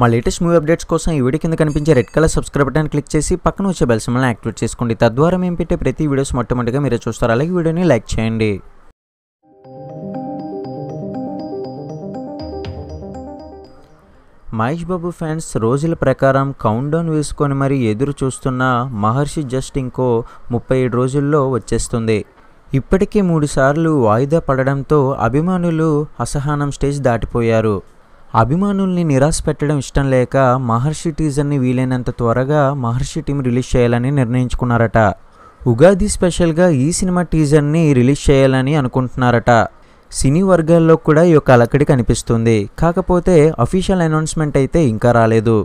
మా latest movie updates కోసం ఈ వీడియో కింద కనిపించే red colour subscribe button click చేసి పక్కన వచ్చే బెల్ సింబల్ని యాక్టివేట్ చేసుకోండి. తద్వారా మేము పెట్టే ప్రతి వీడియోస్ మొట్టమొదటిగా మీరే చూస్తారు. అలాగే వీడియోని లైక్ చేయండి. మహేష్ బాబు ఫ్యాన్స్ రోజుల ప్రకారం కౌంట్ డౌన్ వేసుకొని మరీ ఎదురు చూస్తున్న మహర్షి జస్ట్ ఇంకో 37 రోజుల్లో వచ్చేస్తుంది. ఇప్పటికే 3 సార్లు వాయిదా పడడంతో అభిమానులు అసహనం స్టేజ్ దాటిపోయారు. అభిమానుల్ని నిరాశ పెట్టడం ఇష్టం లేక మహర్షి టీజర్ని వీలైనంత త్వరగా మహర్షి టీం రిలీజ్ చేయాలని నిర్ణయించుకున్నారట. ఉగాది స్పెషల్గా ఈ సినిమా టీజర్ని రిలీజ్ చేయాలని అనుకుంటున్నారట. సినీ వర్గాల్లో కూడా ఈ యొక్క అలకడి కనిపిస్తుంది. కాకపోతే అఫీషియల్ అనౌన్స్మెంట్ అయితే ఇంకా రాలేదు.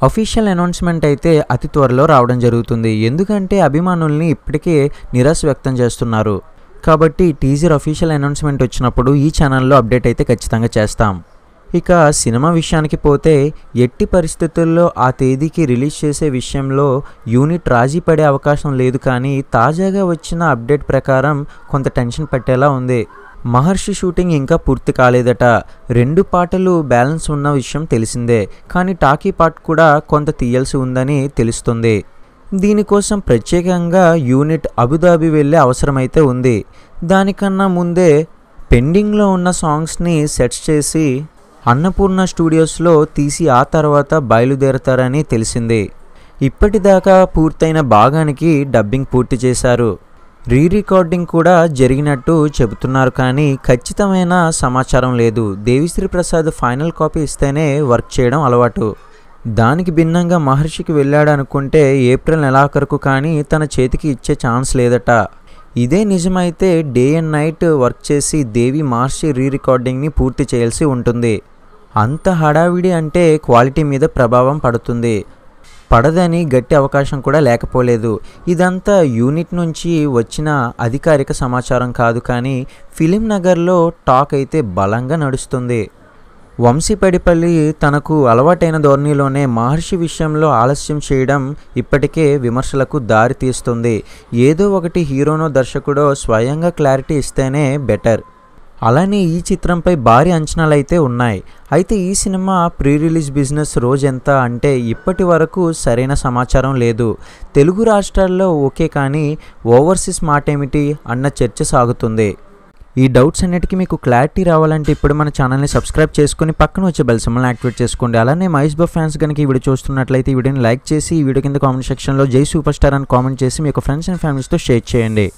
అఫీషియల్ అనౌన్స్మెంట్ అయితే అతి త్వరలో రావడం జరుగుతుంది. ఎందుకంటే అభిమానుల్ని ఇప్పటికే నిరాశ వ్యక్తం చేస్తున్నారు. కాబట్టి టీజర్ అఫీషియల్ అనౌన్స్మెంట్ వచ్చినప్పుడు ఈ ఛానల్లో అప్డేట్ అయితే ఖచ్చితంగా చేస్తాం. ఇక సినిమా విషయానికి పోతే ఎట్టి పరిస్థితుల్లో ఆ తేదీకి రిలీజ్ చేసే విషయంలో యూనిట్ రాజీ పడే అవకాశం లేదు. కానీ తాజాగా వచ్చిన అప్డేట్ ప్రకారం కొంత టెన్షన్ పట్టేలా ఉంది. మహర్షి షూటింగ్ ఇంకా పూర్తి కాలేదట. 2 పాటలు బ్యాలెన్స్ ఉన్న విషయం తెలిసిందే. కానీ టాకీ పార్ట్ కూడా కొంత తీయాల్సి ఉందని తెలుస్తుంది. దీనికోసం ప్రత్యేకంగా యూనిట్ అబుదాబి వెళ్ళే అవసరమైతే ఉంది. దానికన్నా ముందే పెండింగ్లో ఉన్న సాంగ్స్ని సెట్ చేసి అన్నపూర్ణ స్టూడియోస్లో తీసి ఆ తర్వాత బయలుదేరతారని తెలిసింది. ఇప్పటిదాకా పూర్తయిన భాగానికి డబ్బింగ్ పూర్తి చేశారు. రికార్డింగ్ కూడా జరిగినట్టు చెబుతున్నారు. కానీ ఖచ్చితమైన సమాచారం లేదు. దేవిశ్రీ ప్రసాద్ ఫైనల్ కాపీ ఇస్తేనే వర్క్ చేయడం అలవాటు. దానికి భిన్నంగా మహర్షికి వెళ్ళాడు అనుకుంటే ఏప్రిల్ నెలాఖరుకు కానీ తన చేతికి ఇచ్చే ఛాన్స్ లేదట. ఇదే నిజమైతే డే అండ్ నైట్ వర్క్ చేసి దేవి మహర్షి రికార్డింగ్ని పూర్తి చేయాల్సి ఉంటుంది. అంత హడావిడి అంటే క్వాలిటీ మీద ప్రభావం పడుతుంది. పడదని గట్టి అవకాశం కూడా లేకపోలేదు. ఇదంతా యూనిట్ నుంచి వచ్చిన అధికారిక సమాచారం కాదు. కానీ ఫిలిం నగర్లో టాక్ అయితే బలంగా నడుస్తుంది. వంశీపడిపల్లి తనకు అలవాటైన ధోరణిలోనే మహర్షి విషయంలో ఆలస్యం చేయడం ఇప్పటికే విమర్శలకు దారి తీస్తుంది. ఏదో ఒకటి హీరోనో దర్శకుడో స్వయంగా క్లారిటీ ఇస్తేనే బెటర్. అలానే ఈ చిత్రంపై భారీ అంచనాలు అయితే ఉన్నాయి. అయితే ఈ సినిమా ప్రీ రిలీజ్ బిజినెస్ రోజు ఎంత అంటే ఇప్పటి వరకు సరైన సమాచారం లేదు. తెలుగు రాష్ట్రాల్లో ఓకే, కానీ ఓవర్సీస్ మాట ఏమిటి అన్న చర్చ సాగుతుంది. ఈ డౌట్స్ అన్నిటికీ మీకు క్లారిటీ రావాలంటే ఇప్పుడు మన ఛానల్ని సబ్స్క్రైబ్ చేసుకుని పక్కన వచ్చే బెల్ సింబల్ని యాక్టివేట్ చేసుకోండి. అలానే మహేష్ బాబు ఫ్యాన్స్ కనుక ఈ వీడియో చూస్తున్నట్లయితే ఈ వీడియోని లైక్ చేసి ఈ వీడియో కింద కామెంట్ సెక్షన్లో జై సూపర్ స్టార్ అని కామెంట్ చేసి మీ యొక్క ఫ్రెండ్స్ అండ్ ఫ్యామిలీస్తో షేర్ చేయండి.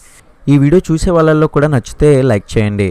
ఈ వీడియో చూసే వాళ్ళల్లో కూడా నచ్చితే లైక్ చేయండి.